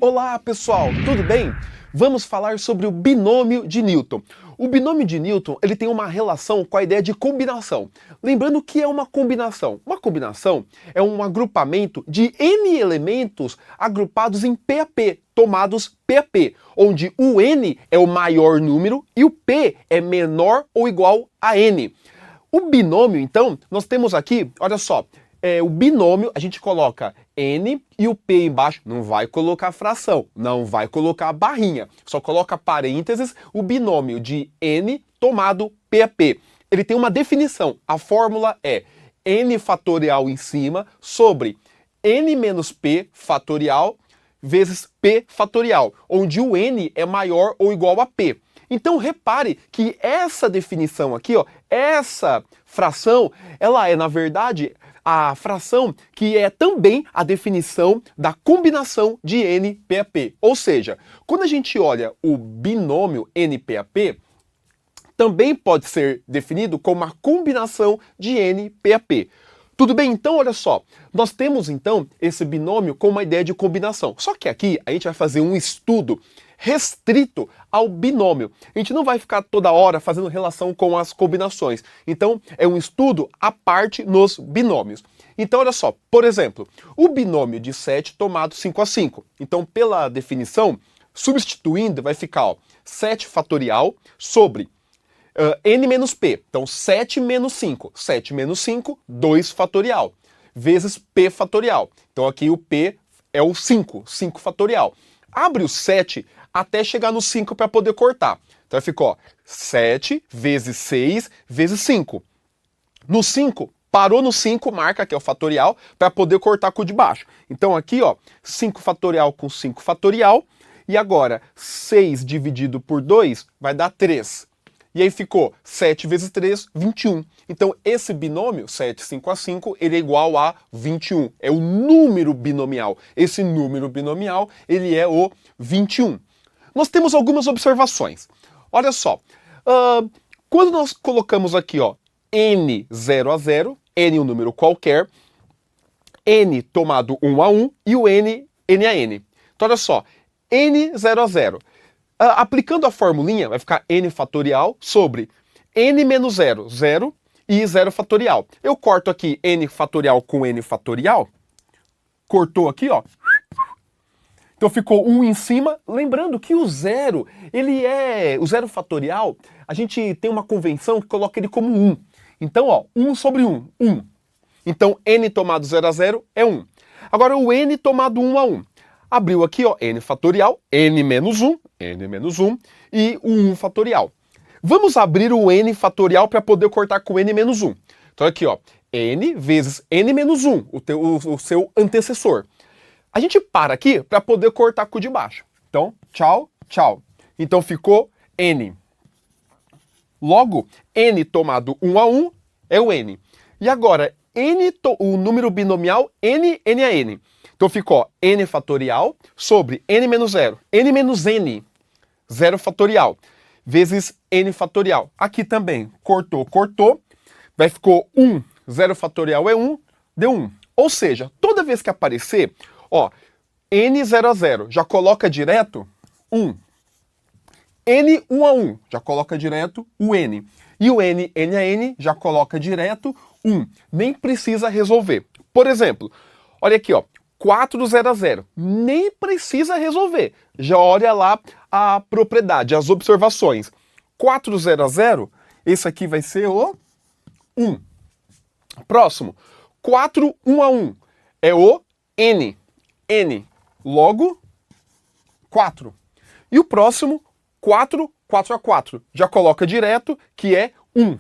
Olá, pessoal, tudo bem? Vamos falar sobre o binômio de Newton. O binômio de Newton ele tem uma relação com a ideia de combinação. Lembrando que é uma combinação. Uma combinação é um agrupamento de N elementos agrupados em P a P, tomados P a P, onde o N é o maior número e o P é menor ou igual a N. O binômio, então, nós temos aqui, olha só, o binômio, a gente coloca N e o P embaixo, não vai colocar fração, não vai colocar barrinha, só coloca parênteses, o binômio de N tomado P a P. Ele tem uma definição, a fórmula é N fatorial em cima sobre N menos P fatorial vezes P fatorial, onde o N é maior ou igual a P. Então repare que essa definição aqui, ó, essa fração, ela é, na verdade, a fração que é também a definição da combinação de N P a P. Ou seja, quando a gente olha o binômio N P a P, também pode ser definido como uma combinação de N P a P. Tudo bem? Então, olha só, nós temos então esse binômio com uma ideia de combinação. Só que aqui a gente vai fazer um estudo restrito ao binômio. A gente não vai ficar toda hora fazendo relação com as combinações. Então, é um estudo à parte nos binômios. Então, olha só, por exemplo, o binômio de 7 tomado 5 a 5. Então, pela definição, substituindo, vai ficar ó, 7 fatorial sobre N menos P. Então, 7 menos 5. 7 menos 5, 2 fatorial. Vezes P fatorial. Então, aqui o P é o 5. 5 fatorial. Abre o 7 até chegar no 5 para poder cortar. Então, ficou 7 vezes 6 vezes 5. No 5, parou no 5, marca que é o fatorial, para poder cortar com o de baixo. Então, aqui, ó, 5 fatorial com 5 fatorial. E agora, 6 dividido por 2 vai dar 3. E aí ficou 7 vezes 3, 21. Então, esse binômio, 7, 5 a 5, ele é igual a 21. É o número binomial. Esse número binomial, ele é o 21. Nós temos algumas observações. Olha só. Quando nós colocamos aqui, ó, N 0 a 0, N é um número qualquer, N tomado 1 a 1 e o N, N a N. Então, olha só. N 0 a 0. Aplicando a formulinha, vai ficar N fatorial sobre N menos 0, 0 e 0 fatorial. Eu corto aqui N fatorial com N fatorial. Cortou aqui, ó. Então ficou 1 em cima. Lembrando que o 0, ele é... O 0 fatorial, a gente tem uma convenção que coloca ele como 1. Então, ó, 1 sobre 1, 1. Então, N tomado 0 a 0 é 1. Agora, o N tomado 1 a 1. Abriu aqui, ó, N fatorial, N menos 1 e o 1 fatorial. Vamos abrir o N fatorial para poder cortar com N menos 1. Então aqui, ó, N vezes N menos 1, o seu antecessor. A gente para aqui para poder cortar com o de baixo. Então, tchau, tchau. Então ficou N. Logo, N tomado 1 a 1 é o N. E agora, o número binomial N, N a N. Então ficou N fatorial sobre N menos 0. N menos N, 0 fatorial, vezes N fatorial. Aqui também, cortou, cortou. Vai ficou 1, 0 fatorial é 1, deu 1. Ou seja, toda vez que aparecer, ó, N 0 a 0, já coloca direto 1. N 1 a 1, já coloca direto o N. E o N, N a N, já coloca direto 1. Nem precisa resolver. Por exemplo, olha aqui, ó. 4 0 a 0. Nem precisa resolver. Já olha lá a propriedade, as observações. 4 0 a 0, esse aqui vai ser o 1. Próximo. 4 1 a 1 é o N. N. Logo, 4. E o próximo, 4 4 a 4. Já coloca direto que é 1.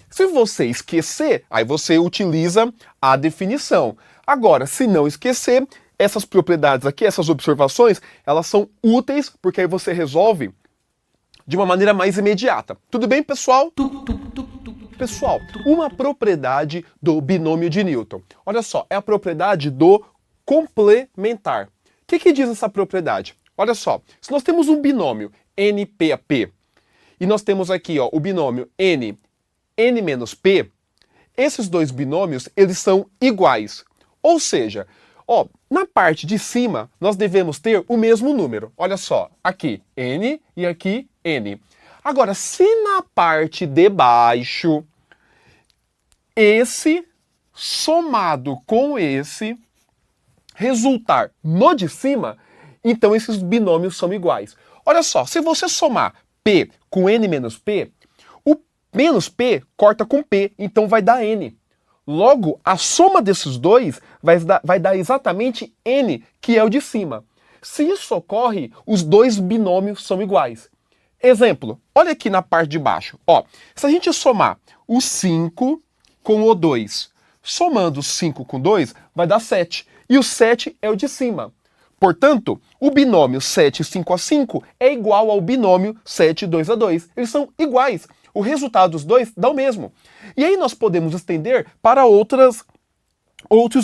Se você esquecer, aí você utiliza a definição. Agora, se não esquecer, essas propriedades aqui, essas observações, elas são úteis porque aí você resolve de uma maneira mais imediata. Tudo bem, pessoal? Pessoal, uma propriedade do binômio de Newton. Olha só, é a propriedade do complementar. O que diz essa propriedade? Olha só, se nós temos um binômio NP a P e nós temos aqui ó, o binômio N menos P, esses dois binômios eles são iguais. Ou seja, Ó, na parte de cima, nós devemos ter o mesmo número. Olha só, aqui n e aqui n. Agora, se na parte de baixo, esse somado com esse resultar no de cima, então esses binômios são iguais. Olha só, se você somar p com n menos p, o menos p corta com p, então vai dar n. Logo, a soma desses dois vai dar exatamente n, que é o de cima. Se isso ocorre, os dois binômios são iguais. Exemplo, olha aqui na parte de baixo. Ó, se a gente somar o 5 com o 2, somando 5 com 2, vai dar 7. E o 7 é o de cima. Portanto, o binômio 7, 5 a 5 é igual ao binômio 7, 2 a 2. Eles são iguais. O resultado dos dois dá o mesmo. E aí nós podemos estender para outros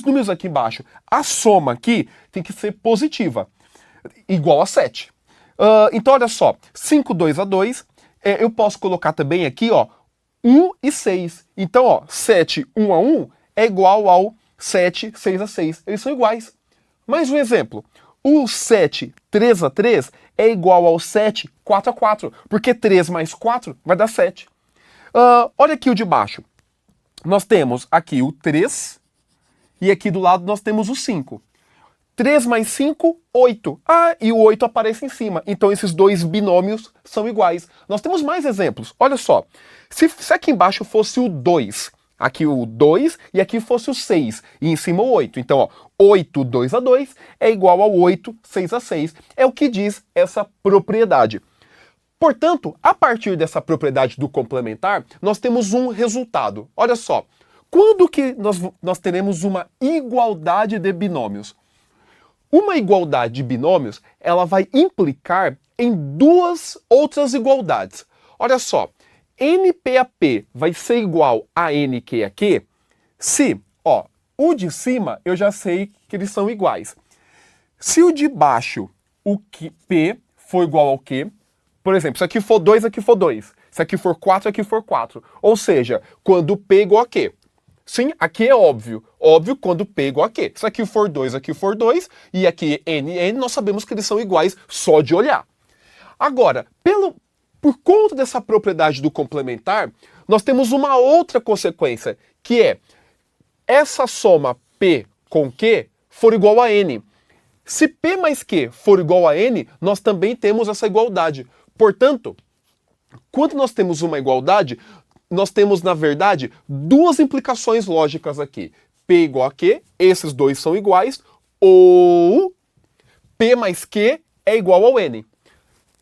números aqui embaixo. A soma aqui tem que ser positiva, igual a 7. Então, olha só, 5, 2 a 2, eu posso colocar também aqui, ó, 1 e 6. Então, ó, 7, 1 a 1 é igual ao 7, 6 a 6. Eles são iguais. Mais um exemplo. O 7, 3 a 3 é igual ao 7, 4 a 4, porque 3 mais 4 vai dar 7. Olha aqui o de baixo. Nós temos aqui o 3 e aqui do lado nós temos o 5. 3 mais 5, 8. Ah, e o 8 aparece em cima. Então esses dois binômios são iguais. Nós temos mais exemplos. Olha só. Se aqui embaixo fosse o 2, aqui o 2 e aqui fosse o 6 e em cima o 8. Então, ó, 8, 2 a 2 é igual ao 8, 6 a 6. É o que diz essa propriedade. Portanto, a partir dessa propriedade do complementar, nós temos um resultado. Olha só. Quando que nós teremos uma igualdade de binômios? Uma igualdade de binômios, ela vai implicar em duas outras igualdades. Olha só, NP a P vai ser igual a NQ a Q se, ó, o de cima eu já sei que eles são iguais. Se o de baixo, o P for igual ao Q, por exemplo, se aqui for 2, aqui for 2. Se aqui for 4, aqui for 4. Ou seja, quando P é igual a Q. Sim, aqui é óbvio. Óbvio quando P é igual a Q. Se aqui for 2, aqui for 2, e aqui N, nós sabemos que eles são iguais só de olhar. Agora, por conta dessa propriedade do complementar, nós temos uma outra consequência, que é essa soma P com Q for igual a N. Se P mais Q for igual a N, nós também temos essa igualdade. Portanto, quando nós temos uma igualdade, nós temos, na verdade, duas implicações lógicas aqui. P igual a Q, esses dois são iguais, ou P mais Q é igual ao N.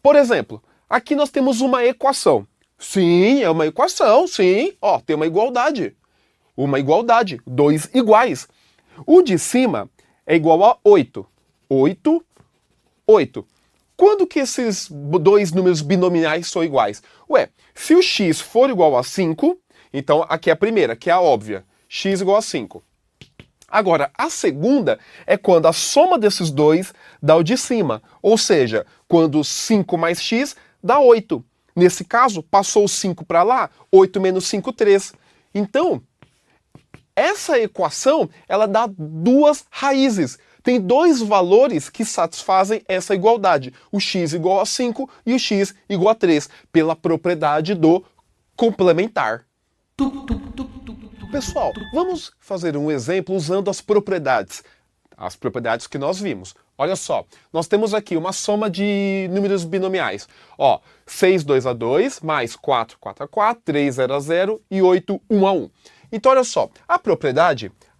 Por exemplo, aqui nós temos uma equação. Sim, é uma equação, sim. Ó, tem uma igualdade. Uma igualdade, dois iguais. O de cima é igual a 8. 8, 8. Quando que esses dois números binomiais são iguais? Ué, se o x for igual a 5, então aqui é a primeira, que é a óbvia. X igual a 5. Agora, a segunda é quando a soma desses dois dá o de cima. Ou seja, quando 5 mais x dá 8. Nesse caso, passou o 5 para lá, 8 menos 5, 3. Então, essa equação, ela dá duas raízes. Tem dois valores que satisfazem essa igualdade. O x igual a 5 e o x igual a 3, pela propriedade do complementar. Pessoal, vamos fazer um exemplo usando as propriedades que nós vimos. Olha só, nós temos aqui uma soma de números binomiais. Ó, 6, 2 a 2, mais 4, 4 a 4, 3, 0 a 0 e 8, 1 a 1. Então, olha só, a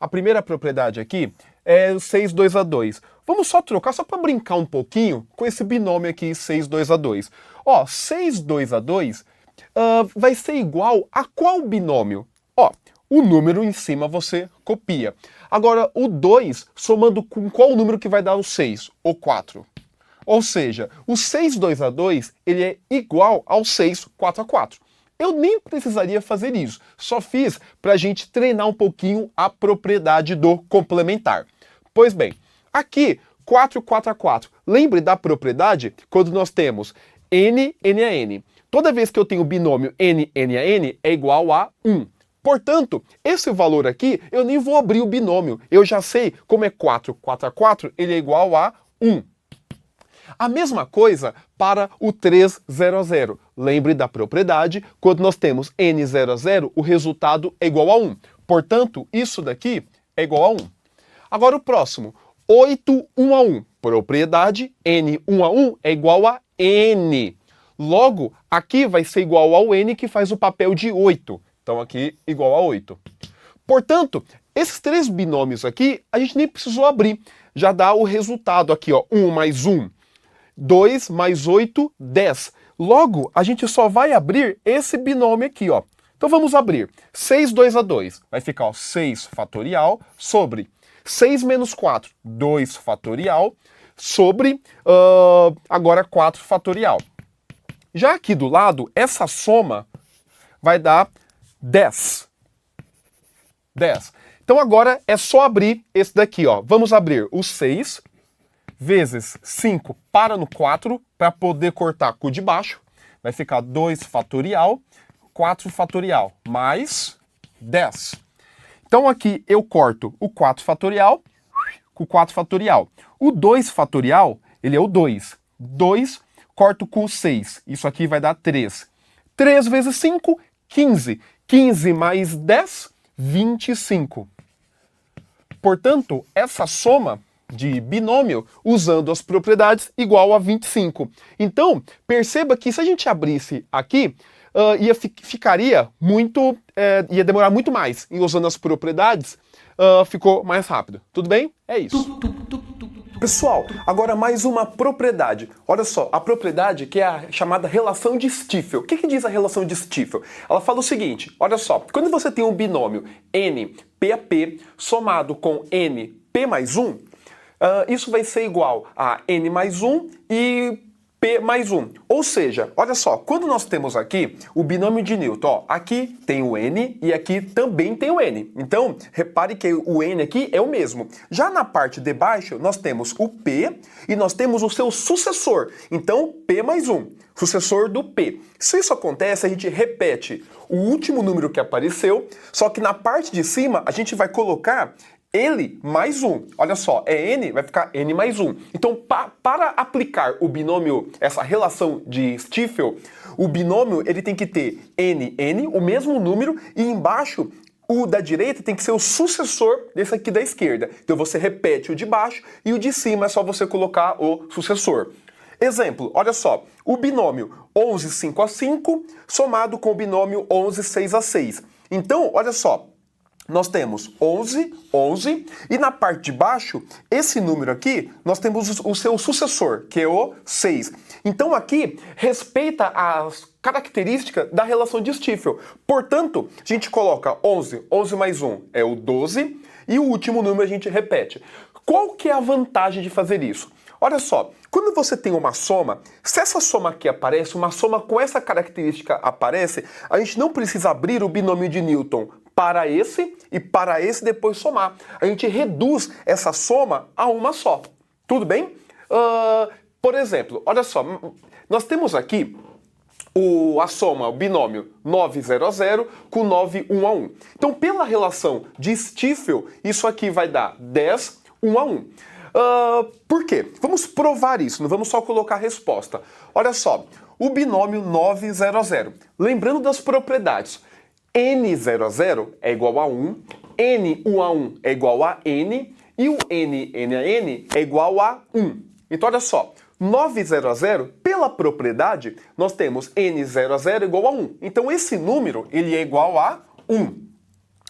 primeira propriedade aqui é 6, 2 a 2. Vamos só trocar, só para brincar um pouquinho com esse binômio aqui, 6, 2 a 2. Ó, 6, 2 a 2 vai ser igual a qual binômio? Ó, o número em cima você copia. Agora, o 2, somando com qual número que vai dar o 6? O 4. Ou seja, o 6, 2 a 2, ele é igual ao 6, 4 a 4. Eu nem precisaria fazer isso, só fiz para a gente treinar um pouquinho a propriedade do complementar. Pois bem, aqui, 4, 4 a 4. Lembre da propriedade quando nós temos n, n a n. Toda vez que eu tenho o binômio n, n a n, é igual a 1. Portanto, esse valor aqui, eu nem vou abrir o binômio. Eu já sei como é 4. 4 a 4, ele é igual a 1. A mesma coisa para o 300. Lembre da propriedade, quando nós temos n00, o resultado é igual a 1. Portanto, isso daqui é igual a 1. Agora o próximo, 8 1 a 1. Propriedade, n 1 a 1 é igual a n. Logo, aqui vai ser igual ao n, que faz o papel de 8. Então aqui igual a 8. Portanto, esses três binômios aqui, a gente nem precisou abrir. Já dá o resultado aqui, ó, 1 mais 1. 2 mais 8, 10. Logo, a gente só vai abrir esse binômio aqui, ó. Então vamos abrir. 6, 2 a 2. Vai ficar, ó, 6 fatorial sobre 6 menos 4, 2 fatorial, sobre, agora 4 fatorial. Já aqui do lado, essa soma vai dar 10. 10. Então agora é só abrir esse daqui, ó. Vamos abrir o 6 vezes 5 para no 4, para poder cortar com o de baixo. Vai ficar 2 fatorial, 4 fatorial, mais 10. Então aqui eu corto o 4 fatorial com o 4 fatorial. O 2 fatorial, ele é o 2. 2 corto com o 6. Isso aqui vai dar 3. 3 vezes 5, 15. 15 mais 10, 25. Portanto, essa soma de binômio, usando as propriedades, igual a 25. Então, perceba que se a gente abrisse aqui, ficaria muito, ia demorar muito mais. E usando as propriedades, ficou mais rápido. Tudo bem? É isso. Pessoal, agora mais uma propriedade. Olha só, a propriedade que é a chamada relação de Stiefel. O que diz a relação de Stiefel? Ela fala o seguinte, olha só, quando você tem um binômio n, p a p, somado com n, p mais 1, isso vai ser igual a n mais 1 e p mais 1. Ou seja, olha só, quando nós temos aqui o binômio de Newton, ó, aqui tem o n e aqui também tem o n. Então, repare que o n aqui é o mesmo. Já na parte de baixo, nós temos o p e nós temos o seu sucessor. Então, p mais 1, sucessor do p. Se isso acontece, a gente repete o último número que apareceu, só que na parte de cima a gente vai colocar ele mais 1. Olha só, é n, vai ficar n mais 1. Então, para aplicar o binômio, essa relação de Stiefel, o binômio ele tem que ter n, n, o mesmo número, e embaixo, o da direita tem que ser o sucessor desse aqui da esquerda. Então, você repete o de baixo e o de cima é só você colocar o sucessor. Exemplo, olha só, o binômio 11, 5 a 5, somado com o binômio 11, 6 a 6. Então, olha só, nós temos 11, 11, e na parte de baixo, esse número aqui, nós temos o seu sucessor, que é o 6. Então aqui, respeita as características da relação de Stiefel. Portanto, a gente coloca 11, 11 mais 1 é o 12, e o último número a gente repete. Qual que é a vantagem de fazer isso? Olha só, quando você tem uma soma, se essa soma aqui aparece, uma soma com essa característica aparece, a gente não precisa abrir o binômio de Newton para esse e para esse depois somar. A gente reduz essa soma a uma só. Tudo bem? Por exemplo, olha só, nós temos aqui a soma, o binômio 900 com 9 1 a 1. Então, pela relação de Stiefel, isso aqui vai dar 10 1 a 1. Por quê? Vamos provar isso, não vamos só colocar a resposta. Olha só, o binômio 900. Lembrando das propriedades, n00 é igual a 1, n1 a 1 é igual a n, e o n a n é igual a 1. Então, olha só, 900, pela propriedade, nós temos n00 igual a 1. Então, esse número, ele é igual a 1.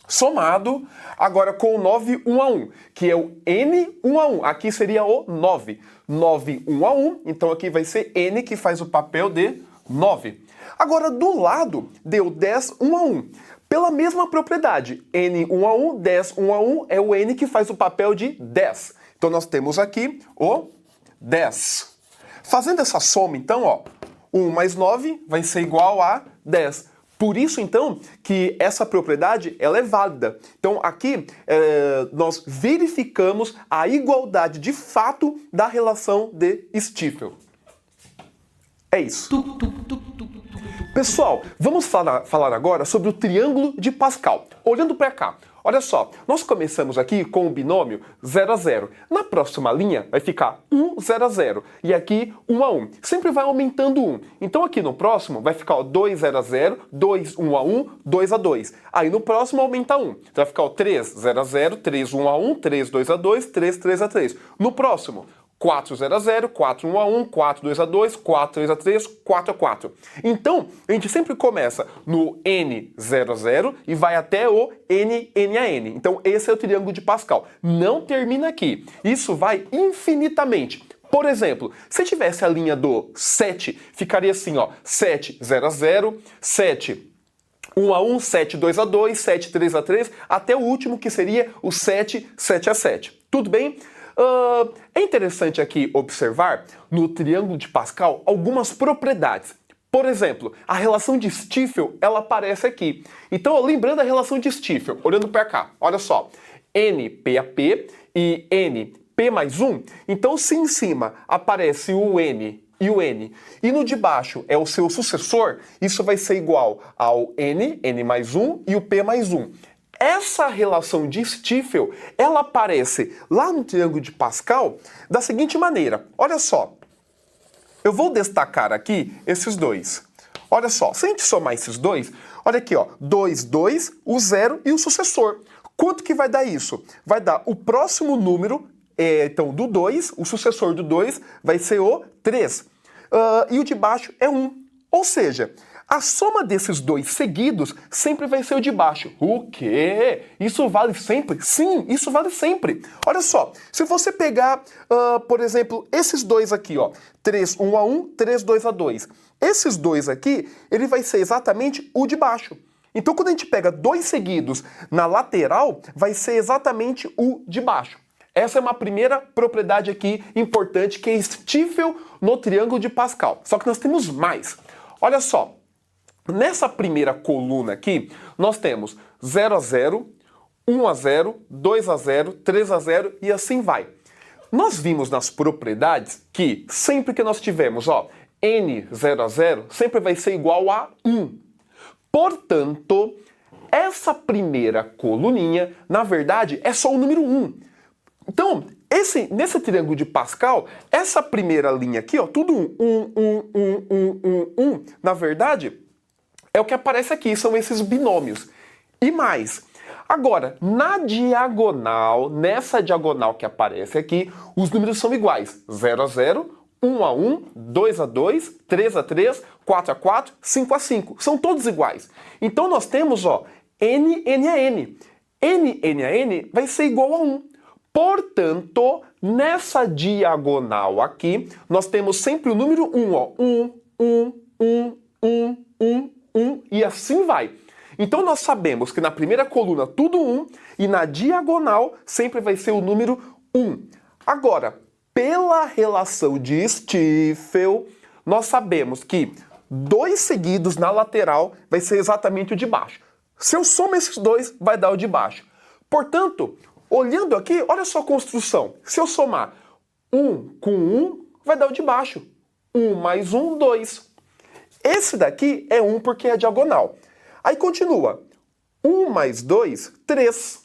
Somado agora com o 9 1 a 1, que é o n 1 a 1. Aqui seria o 9. 9 1 a 1, então aqui vai ser n que faz o papel de 9. Agora, do lado, deu 10 1 a 1. Pela mesma propriedade, n 1 a 1, 10 1 a 1 é o n que faz o papel de 10. Então, nós temos aqui o 10. Fazendo essa soma, então, ó, 1 mais 9 vai ser igual a 10. Por isso, então, que essa propriedade ela é válida. Então, aqui nós verificamos a igualdade de fato da relação de Stiefel. É isso. Pessoal, vamos falar agora sobre o triângulo de Pascal. Olhando para cá, olha só, nós começamos aqui com o binômio 0 a 0. Na próxima linha vai ficar 1, 0 a 0. E aqui 1 a 1. Sempre vai aumentando 1. Então aqui no próximo vai ficar 2, 0 a 0, 2, 1 a 1, 2 a 2. Aí no próximo aumenta 1. Então vai ficar 3, 0 a 0, 3, 1 a 1, 3, 2 a 2, 3, 3 a 3. No próximo, 4, 0 a 0, 4, 1 a 1, 4, 2 a 2, 4, 3 a 3, 4 a 4. Então, a gente sempre começa no N 0 a 0 e vai até o N, N a N. Então, esse é o triângulo de Pascal. Não termina aqui. Isso vai infinitamente. Por exemplo, se tivesse a linha do 7, ficaria assim, ó, 7, 0 a 0, 7, 1 a 1, 7, 2 a 2, 7, 3 a 3, até o último que seria o 7, 7 a 7. Tudo bem? É interessante aqui observar no triângulo de Pascal algumas propriedades. Por exemplo, a relação de Stiefel, ela aparece aqui. Então, lembrando a relação de Stiefel, olhando para cá, olha só, NP a P e NP mais 1, então se em cima aparece o N e o N, e no de baixo é o seu sucessor, isso vai ser igual ao N, N mais 1 e o P mais 1. Essa relação de Stiefel, ela aparece lá no triângulo de Pascal da seguinte maneira. Olha só, eu vou destacar aqui esses dois. Olha só, se a gente somar esses dois, olha aqui, ó, 2, 2, o 0 e o sucessor. Quanto que vai dar isso? Vai dar o próximo número, então do 2, o sucessor do 2 vai ser o 3. E o de baixo é 1. Ou seja, a soma desses dois seguidos sempre vai ser o de baixo. O quê? Isso vale sempre? Sim, isso vale sempre. Olha só, se você pegar, por exemplo, esses dois aqui, ó, 3, 1 a 1, 3, 2 a 2. Esses dois aqui, ele vai ser exatamente o de baixo. Então, quando a gente pega dois seguidos na lateral, vai ser exatamente o de baixo. Essa é uma primeira propriedade aqui importante, que é Stiefel no triângulo de Pascal. Só que nós temos mais. Olha só. Nessa primeira coluna aqui, nós temos 0 a 0, 1 a 0, 2 a 0, 3 a 0 e assim vai. Nós vimos nas propriedades que sempre que nós tivermos, ó, N 0 a 0, sempre vai ser igual a 1. Portanto, essa primeira coluninha, na verdade, é só o número 1. Então, nesse triângulo de Pascal, essa primeira linha aqui, ó, tudo 1, na verdade, é o que aparece aqui, são esses binômios. E mais, agora, na diagonal, nessa diagonal que aparece aqui, os números são iguais. 0 a 0, 1 a 1, 2 a 2, 3 a 3, 4 a 4, 5 a 5. São todos iguais. Então nós temos, ó, N, N a N. N, N a N vai ser igual a 1. Portanto, nessa diagonal aqui, nós temos sempre o número 1, ó. 1, 1, 1, 1, 1, 1, e assim vai. Então nós sabemos que na primeira coluna tudo 1 e na diagonal sempre vai ser o número 1. Agora, pela relação de Stiefel, nós sabemos que 2 seguidos na lateral vai ser exatamente o de baixo. Se eu somo esses dois, vai dar o de baixo. Portanto, olhando aqui, olha só a construção. Se eu somar 1 com 1, vai dar o de baixo. 1 mais 1, 2. Esse daqui é 1 porque é diagonal. Aí continua. 1 mais 2, 3.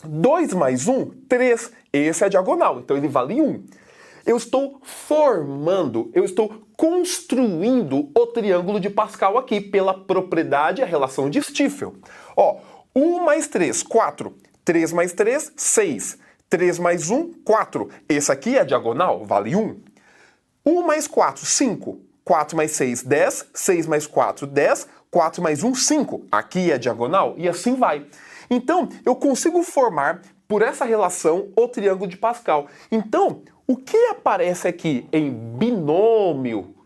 2 mais 1, 3. Esse é diagonal, então ele vale 1. Eu estou construindo o triângulo de Pascal aqui pela propriedade, a relação de Stiefel. Ó, 1 mais 3, 4. 3 mais 3, 6. 3 mais 1, 4. Esse aqui é diagonal, vale 1. 1 mais 4, 5. 4 mais 6, 10. 6 mais 4, 10. 4 mais 1, 5. Aqui é diagonal e assim vai. Então, eu consigo formar, por essa relação, o triângulo de Pascal. Então, o que aparece aqui em binômio?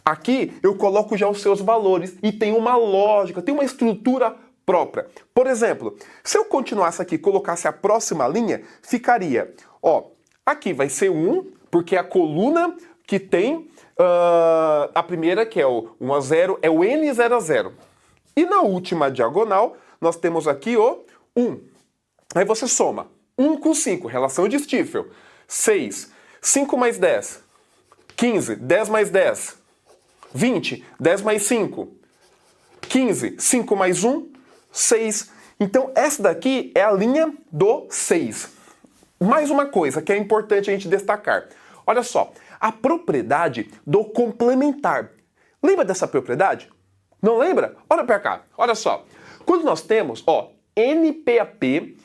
Aqui eu coloco já os seus valores e tem uma lógica, tem uma estrutura própria. Por exemplo, se eu continuasse aqui e colocasse a próxima linha, ficaria, ó, aqui vai ser 1, porque é a coluna que tem a primeira, que é o 1 a 0, é o N 0 a 0. E na última diagonal, nós temos aqui o 1. Aí você soma 1 com 5, relação de Stiefel. 6, 5 mais 10, 15, 10 mais 10, 20, 10 mais 5, 15. 5 mais 1, 6. Então, essa daqui é a linha do 6. Mais uma coisa que é importante a gente destacar. Olha só, a propriedade do complementar. Lembra dessa propriedade? Não lembra? Olha para cá, olha só. Quando nós temos, ó, NPAP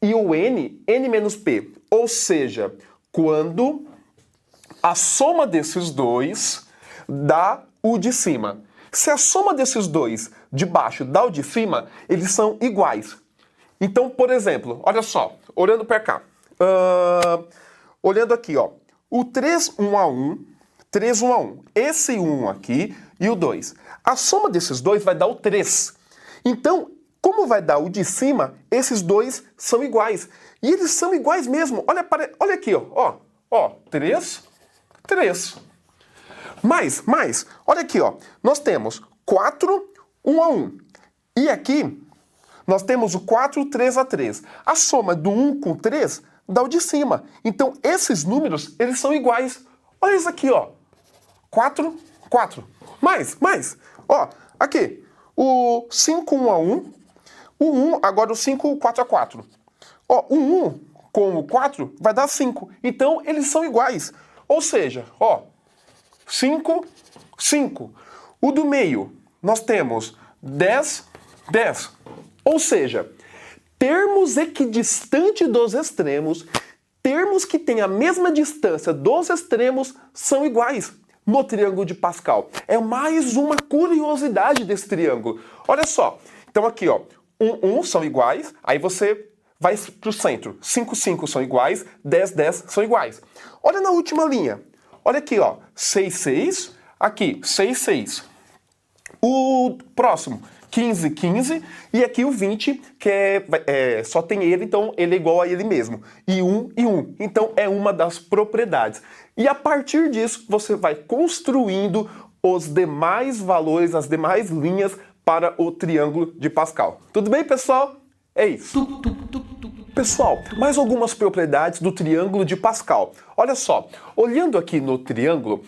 e o N menos P, ou seja, quando a soma desses dois dá o de cima. Se a soma desses dois de baixo dá o de cima, eles são iguais. Então, por exemplo, olha só, olhando para cá. Olhando aqui, ó. O 3, 1 a 1, 3, 1 a 1. Esse 1 aqui e o 2. A soma desses dois vai dar o 3. Então, como vai dar o de cima, esses dois são iguais. E eles são iguais mesmo. Olha aqui, ó. Ó, 3, 3. Mais, olha aqui, ó. Nós temos 4, 1 a 1. E aqui, nós temos o 4, 3 a 3. A soma do 1 com 3 dá o de cima. Então, esses números, eles são iguais. Olha isso aqui, ó. 4, 4. Mais. Ó, aqui. O 5, 1 a 1. O 1, agora o 5, 4 a 4. Ó, o 1 com o 4 vai dar 5. Então, eles são iguais. Ou seja, ó, 5, 5. O do meio, nós temos 10, 10. Ou seja, termos equidistantes dos extremos, termos que têm a mesma distância dos extremos, são iguais no triângulo de Pascal. É mais uma curiosidade desse triângulo. Olha só. Então aqui, ó, 1, 1 são iguais, aí você vai para o centro. 5, 5 são iguais, 10, 10 são iguais. Olha na última linha. Olha aqui, ó, 6, 6, aqui, 6, 6. O próximo, 15, 15, e aqui o 20, que só tem ele, então ele é igual a ele mesmo. E 1 e 1. Então é uma das propriedades. E a partir disso, você vai construindo os demais valores, as demais linhas para o triângulo de Pascal. Tudo bem, pessoal? É isso. Pessoal, mais algumas propriedades do triângulo de Pascal. Olha só, olhando aqui no triângulo,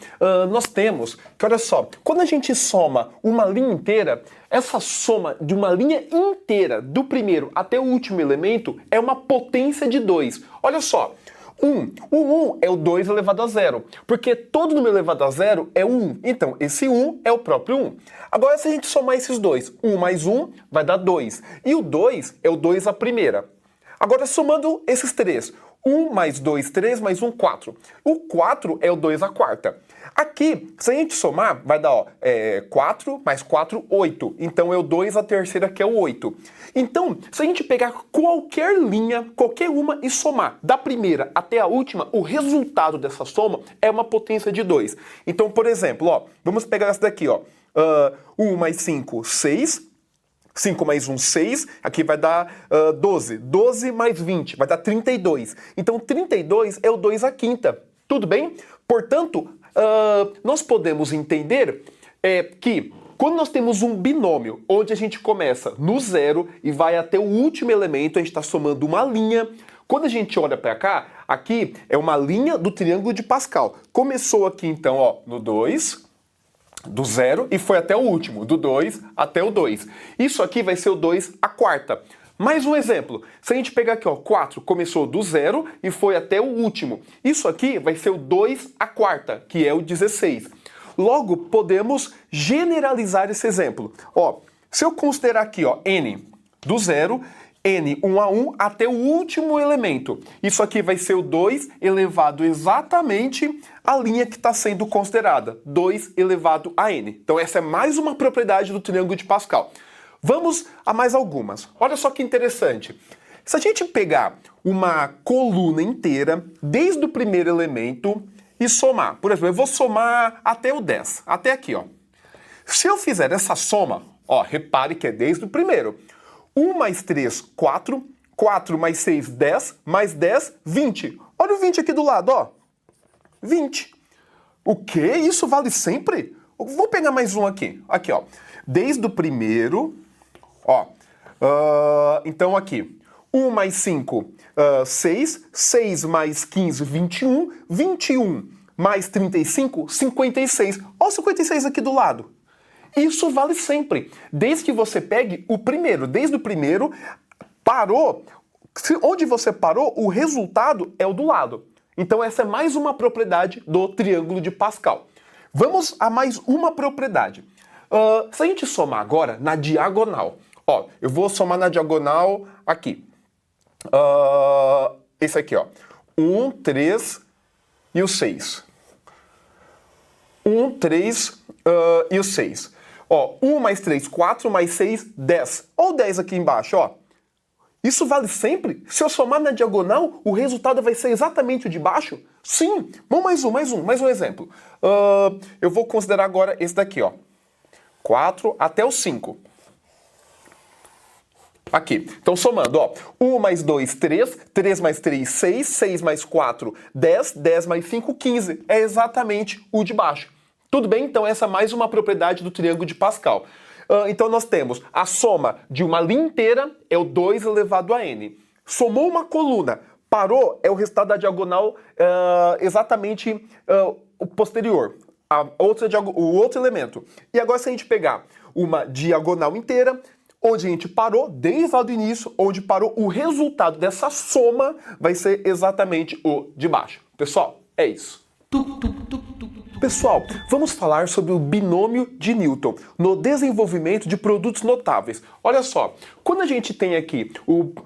nós temos que, olha só, quando a gente soma uma linha inteira, essa soma de uma linha inteira, do primeiro até o último elemento, é uma potência de 2. Olha só, o 1 é o 2 elevado a 0, porque todo número elevado a 0 é o 1. Então, esse 1 é o próprio 1. Agora, se a gente somar esses dois, 1 mais 1 vai dar 2. E o 2 é o 2 à primeira. Agora, somando esses três, 1 mais 2, 3 mais 1, 4. O 4 é o 2 à quarta. Aqui, se a gente somar, vai dar 4 mais 4, 8. Então, é o 2 à terceira, que é o 8. Então, se a gente pegar qualquer linha, qualquer uma, e somar da primeira até a última, o resultado dessa soma é uma potência de 2. Então, por exemplo, ó, vamos pegar essa daqui, ó. 1 mais 5, 6. 5 mais 1, 6. Aqui vai dar 12. 12 mais 20 vai dar 32. Então, 32 é o 2 à quinta. Tudo bem? Portanto, nós podemos entender que quando nós temos um binômio, onde a gente começa no zero e vai até o último elemento, a gente está somando uma linha. Quando a gente olha para cá, aqui é uma linha do triângulo de Pascal. Começou aqui, então, ó, no 2... do 0 e foi até o último, do 2 até o 2. Isso aqui vai ser o 2 à quarta. Mais um exemplo. Se a gente pegar aqui, ó, 4 começou do 0 e foi até o último. Isso aqui vai ser o 2 à quarta, que é o 16. Logo, podemos generalizar esse exemplo. Ó, se eu considerar aqui, ó, n do 0, n 1 a 1 até o último elemento. Isso aqui vai ser o 2 elevado exatamente à linha que está sendo considerada. 2 elevado a n. Então essa é mais uma propriedade do triângulo de Pascal. Vamos a mais algumas. Olha só que interessante. Se a gente pegar uma coluna inteira, desde o primeiro elemento, e somar. Por exemplo, eu vou somar até o 10. Até aqui, ó. Se eu fizer essa soma, ó, repare que é desde o primeiro. 1 mais 3, 4. 4 mais 6, 10. Mais 10, 20. Olha o 20 aqui do lado, ó. 20. O quê? Isso vale sempre? Vou pegar mais um aqui. Aqui, ó. Desde o primeiro, ó. Então, aqui. 1 mais 5, 6. 6 mais 15, 21. 21 mais 35, 56. Olha o 56 aqui do lado. Isso vale sempre, desde que você pegue o primeiro. Desde o primeiro, parou, onde você parou, o resultado é o do lado. Então essa é mais uma propriedade do triângulo de Pascal. Vamos a mais uma propriedade. Se a gente somar agora na diagonal, ó, eu vou somar na diagonal aqui. Esse aqui, ó. 1, 3 e o 6. 1, 3 e o 6. Ó, 1 mais 3, 4 mais 6, 10. Ou 10 aqui embaixo, ó. Isso vale sempre? Se eu somar na diagonal, o resultado vai ser exatamente o de baixo? Sim! Vamos mais um exemplo. Eu vou considerar agora esse daqui, ó. 4 até o 5. Aqui. Então, somando, ó. 1 mais 2, 3. 3 mais 3, 6. 6 mais 4, 10. 10 mais 5, 15. É exatamente o de baixo. Tudo bem? Então, essa é mais uma propriedade do triângulo de Pascal. Então, nós temos a soma de uma linha inteira é o 2 elevado a n. Somou uma coluna, parou, é o resultado da diagonal exatamente o posterior. O outro elemento. E agora, se a gente pegar uma diagonal inteira, onde a gente parou, desde lá do início, onde parou, o resultado dessa soma vai ser exatamente o de baixo. Pessoal, é isso. Pessoal, vamos falar sobre o binômio de Newton no desenvolvimento de produtos notáveis. Olha só, quando a gente tem aqui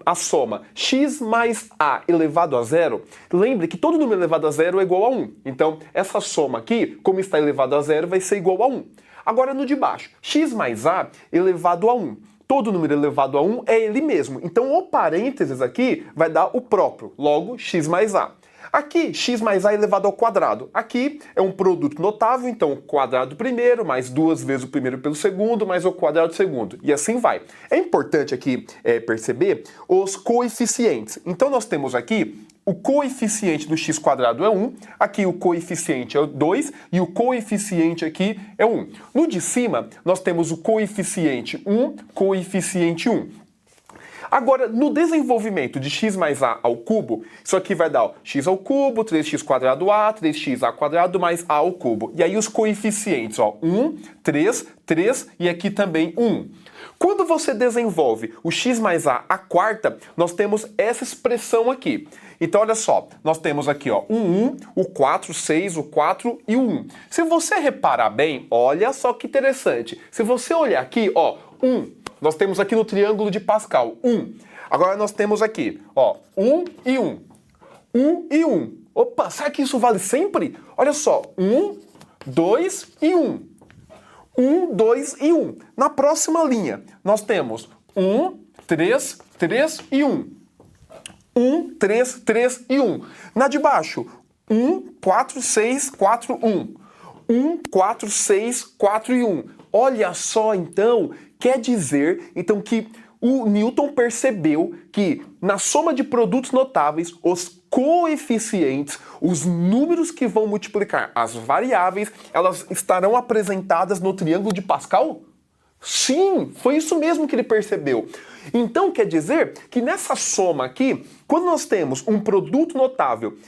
a soma x mais a elevado a zero, lembre que todo número elevado a zero é igual a 1. Então, essa soma aqui, como está elevado a zero, vai ser igual a 1. Agora, no de baixo, x mais a elevado a 1. Todo número elevado a 1 é ele mesmo. Então, o parênteses aqui vai dar o próprio, logo, x mais a. Aqui, x mais a elevado ao quadrado. Aqui é um produto notável, então o quadrado do primeiro, mais 2 vezes o primeiro pelo segundo, mais o quadrado do segundo. E assim vai. É importante aqui perceber os coeficientes. Então nós temos aqui o coeficiente do x quadrado é 1, aqui o coeficiente é 2 e o coeficiente aqui é 1. No de cima, nós temos o coeficiente 1, coeficiente 1. Agora, no desenvolvimento de x mais a ao cubo, isso aqui vai dar ó, x ao cubo, 3x quadrado a, 3x quadrado mais a ao cubo. E aí os coeficientes, ó, 1, 3, 3 e aqui também 1. Quando você desenvolve o x mais a à quarta, nós temos essa expressão aqui. Então, olha só, nós temos aqui ó, o 1, o 4, 6, o 4 e o 1. Se você reparar bem, olha só que interessante. Se você olhar aqui, ó, 1. Nós temos aqui no triângulo de Pascal, 1. Agora nós temos aqui, ó, 1 e 1. 1 e 1. Opa, será que isso vale sempre? Olha só, 1, 2 e 1. 1, 2 e 1. Na próxima linha, nós temos 1, 3, 3 e 1. 1, 3, 3 e 1. Na de baixo, 1, 4, 6, 4, 1. 1, 4, 6, 4 e 1. Olha só, então, quer dizer então que o Newton percebeu que na soma de produtos notáveis, os coeficientes, os números que vão multiplicar as variáveis, elas estarão apresentadas no triângulo de Pascal? Sim, foi isso mesmo que ele percebeu. Então quer dizer que nessa soma aqui, quando nós temos um produto notável,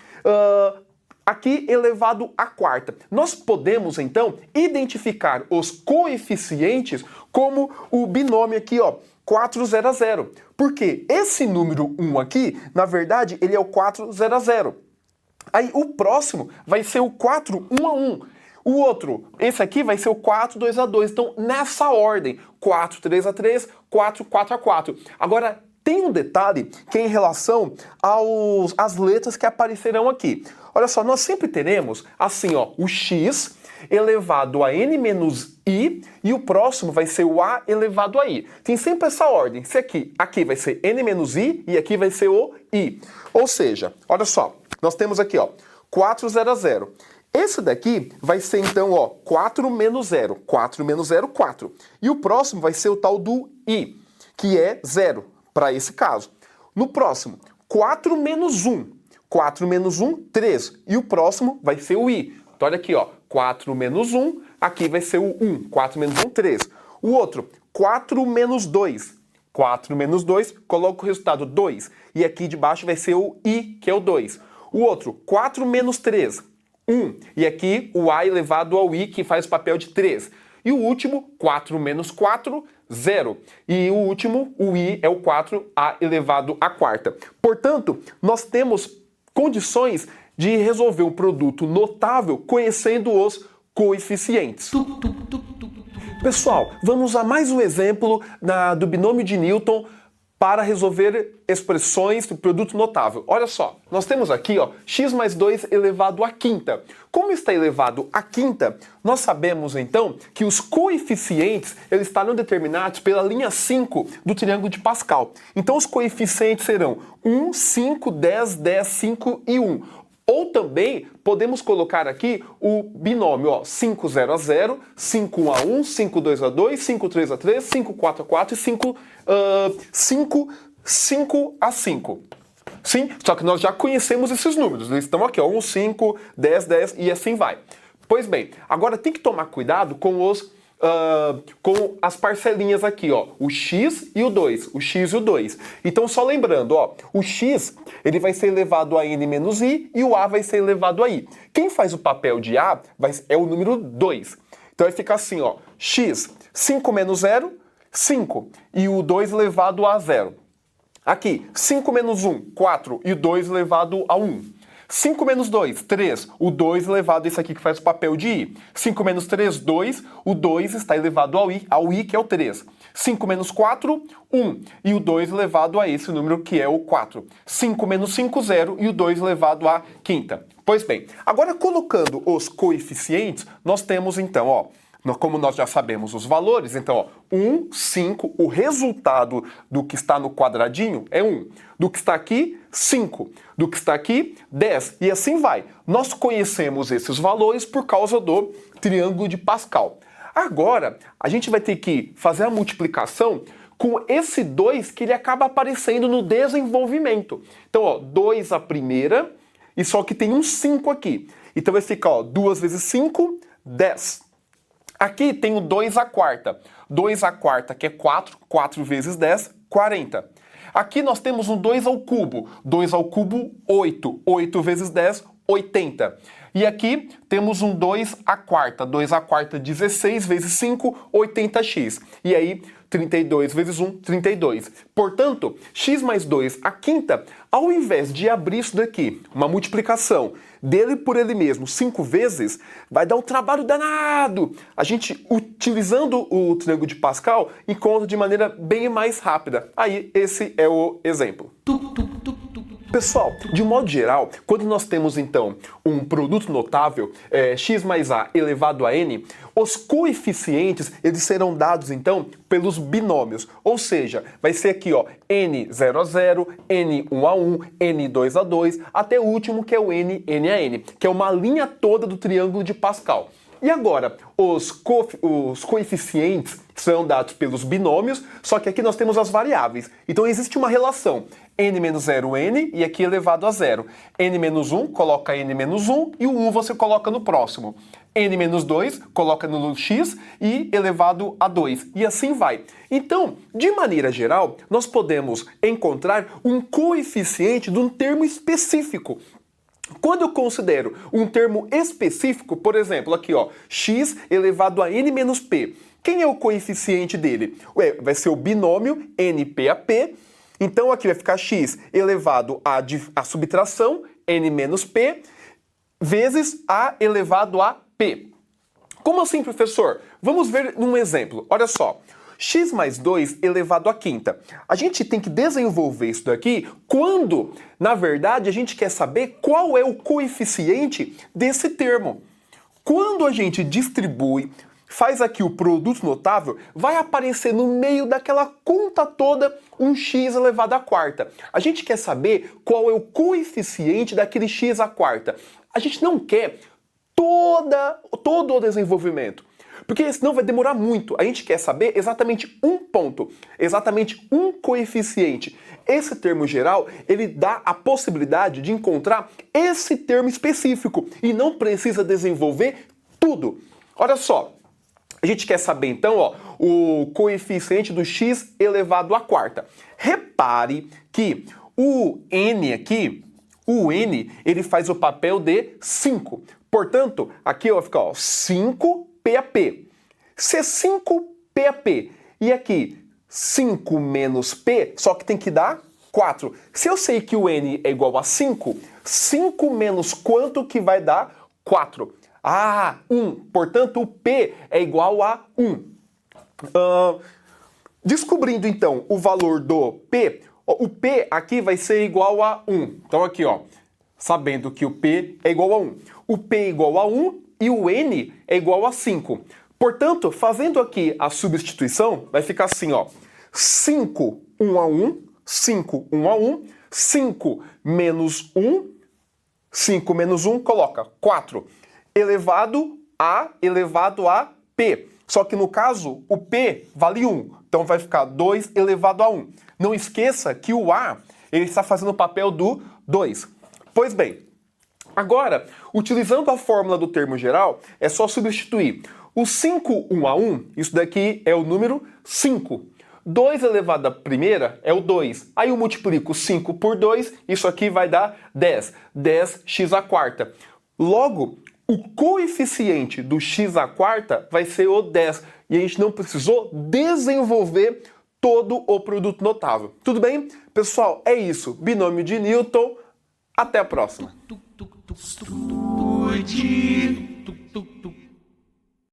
aqui elevado à quarta. Nós podemos, então, identificar os coeficientes como o binômio aqui, ó, 4, 0, 0. Porque esse número 1 aqui, na verdade, ele é o 4, 0, 0. Aí o próximo vai ser o 4, 1 a 1. O outro, esse aqui vai ser o 4, 2 a 2. Então, nessa ordem, 4, 3 a 3, 4, 4 a 4. Agora, tem um detalhe que é em relação às letras que aparecerão aqui. Olha só, nós sempre teremos assim, ó, o x elevado a n menos i e o próximo vai ser o a elevado a i. Tem sempre essa ordem. Se aqui vai ser n menos i e aqui vai ser o i. Ou seja, olha só, nós temos aqui, ó, 4, 0 a 0. Esse daqui vai ser então, ó, 4 menos 0. 4 menos 0, 4. E o próximo vai ser o tal do i, que é 0, para esse caso. No próximo, 4 menos 1. 4 menos 1, 3. E o próximo vai ser o i. Então, olha aqui, ó. 4 menos 1, aqui vai ser o 1. 4 menos 1, 3. O outro, 4 menos 2. 4 menos 2, coloca o resultado 2. E aqui de baixo vai ser o i, que é o 2. O outro, 4 menos 3. 1. E aqui o a elevado ao i, que faz o papel de 3. E o último, 4 menos 4, 0. E o último, o i é o 4a elevado à quarta. Portanto, nós temos condições de resolver um produto notável conhecendo os coeficientes. Pessoal, vamos a mais um exemplo do binômio de Newton para resolver expressões do produto notável. Olha só, nós temos aqui x mais 2 elevado à quinta. Como está elevado à quinta, nós sabemos então que os coeficientes eles estarão determinados pela linha 5 do triângulo de Pascal. Então os coeficientes serão 1, 5, 10, 10, 5 e 1. Ou também podemos colocar aqui o binômio 5, 0 a 0, 5, 1 a 1, 5, 2 a 2, 5, 3 a 3, 5, 4 a 4 e 5 a 5. Sim, só que nós já conhecemos esses números. Eles estão aqui, 1, 5, 10, 10 e assim vai. Pois bem, agora tem que tomar cuidado com as parcelinhas aqui, o x e o 2, o x e o 2. Então, só lembrando, o x ele vai ser elevado a n menos i e o a vai ser elevado a i. Quem faz o papel de a é o número 2. Então, vai ficar assim, x, 5 menos 0, 5, e o 2 elevado a 0. Aqui, 5 menos 1, 4, e o 2 elevado a 1. 5 menos 2, 3. O 2 elevado a esse aqui que faz o papel de i. 5 menos 3, 2. O 2 está elevado ao i que é o 3. 5 menos 4, 1. E o 2 elevado a esse número que é o 4. 5 menos 5, 0. E o 2 elevado à quinta. Pois bem, agora colocando os coeficientes, nós temos então, como nós já sabemos os valores, então, 1, 5, o resultado do que está no quadradinho é 1. Do que está aqui, 5. Do que está aqui, 10. E assim vai. Nós conhecemos esses valores por causa do triângulo de Pascal. Agora, a gente vai ter que fazer a multiplicação com esse 2 que ele acaba aparecendo no desenvolvimento. Então, 2 a primeira, e só que tem um 5 aqui. Então vai ficar 2 vezes 5, 10. Aqui tem o 2 à quarta. 2 à quarta, que é 4. 4 vezes 10, 40. Aqui nós temos um 2 ao cubo. 2 ao cubo, 8. 8 vezes 10, 80. E aqui temos um 2 à quarta. 2 à quarta, 16 vezes 5, 80x. E aí, 32 vezes 1, 32. Portanto, x mais 2 à quinta, ao invés de abrir isso daqui, uma multiplicação dele por ele mesmo 5 vezes, vai dar um trabalho danado. A gente, utilizando o triângulo de Pascal, encontra de maneira bem mais rápida. Aí, esse é o exemplo. Pessoal, de um modo geral, quando nós temos então um produto notável, x mais a elevado a n, os coeficientes eles serão dados então pelos binômios. Ou seja, vai ser aqui n0 a 0, n1 a 1, n2 a 2, até o último que é o n a n, que é uma linha toda do triângulo de Pascal. E agora, os coeficientes são dados pelos binômios, só que aqui nós temos as variáveis. Então existe uma relação, n menos 0, n, e aqui elevado a 0. n menos 1, coloca n menos 1, e o 1 você coloca no próximo. n menos 2, coloca no x, e elevado a 2. E assim vai. Então, de maneira geral, nós podemos encontrar um coeficiente de um termo específico. Quando eu considero um termo específico, por exemplo, aqui x elevado a n menos p. Quem é o coeficiente dele? Vai ser o binômio NP/P. Então aqui vai ficar x elevado à subtração, n menos p, vezes a elevado a p. Como assim, professor? Vamos ver num exemplo. Olha só. X mais 2 elevado à quinta. A gente tem que desenvolver isso daqui quando, na verdade, a gente quer saber qual é o coeficiente desse termo. Quando a gente distribui, faz aqui o produto notável, vai aparecer no meio daquela conta toda um x elevado à quarta. A gente quer saber qual é o coeficiente daquele x à quarta. A gente não quer todo o desenvolvimento. Porque senão vai demorar muito. A gente quer saber exatamente um ponto, exatamente um coeficiente. Esse termo geral, ele dá a possibilidade de encontrar esse termo específico e não precisa desenvolver tudo. Olha só, a gente quer saber então o coeficiente do x elevado à quarta. Repare que o n aqui, ele faz o papel de 5. Portanto, aqui vai ficar 5 P a P. Se 5P é P, e aqui 5 menos P, só que tem que dar 4. Se eu sei que o N é igual a 5, 5 menos quanto que vai dar? 4. Ah, 1. Portanto, o P é igual a 1. Descobrindo, então, o valor do P, o P aqui vai ser igual a 1. Então, aqui, ó, sabendo que o P é igual a 1. O P é igual a 1 e o N é igual a 5. Portanto, fazendo aqui a substituição, vai ficar assim, ó. 5, 1 a 1, 5, 1 a 1, 5 menos 1, 5 menos 1, coloca 4, elevado a P. Só que no caso, o P vale 1, então vai ficar 2 elevado a 1. Não esqueça que o A, ele está fazendo o papel do 2. Pois bem, agora, utilizando a fórmula do termo geral, é só substituir o 5, 1 a 1, isso daqui é o número 5. 2 elevado à primeira é o 2. Aí eu multiplico 5 por 2, isso aqui vai dar 10. 10x à quarta. Logo, o coeficiente do x à quarta vai ser o 10. E a gente não precisou desenvolver todo o produto notável. Tudo bem? Pessoal, é isso. Binômio de Newton. Até a próxima.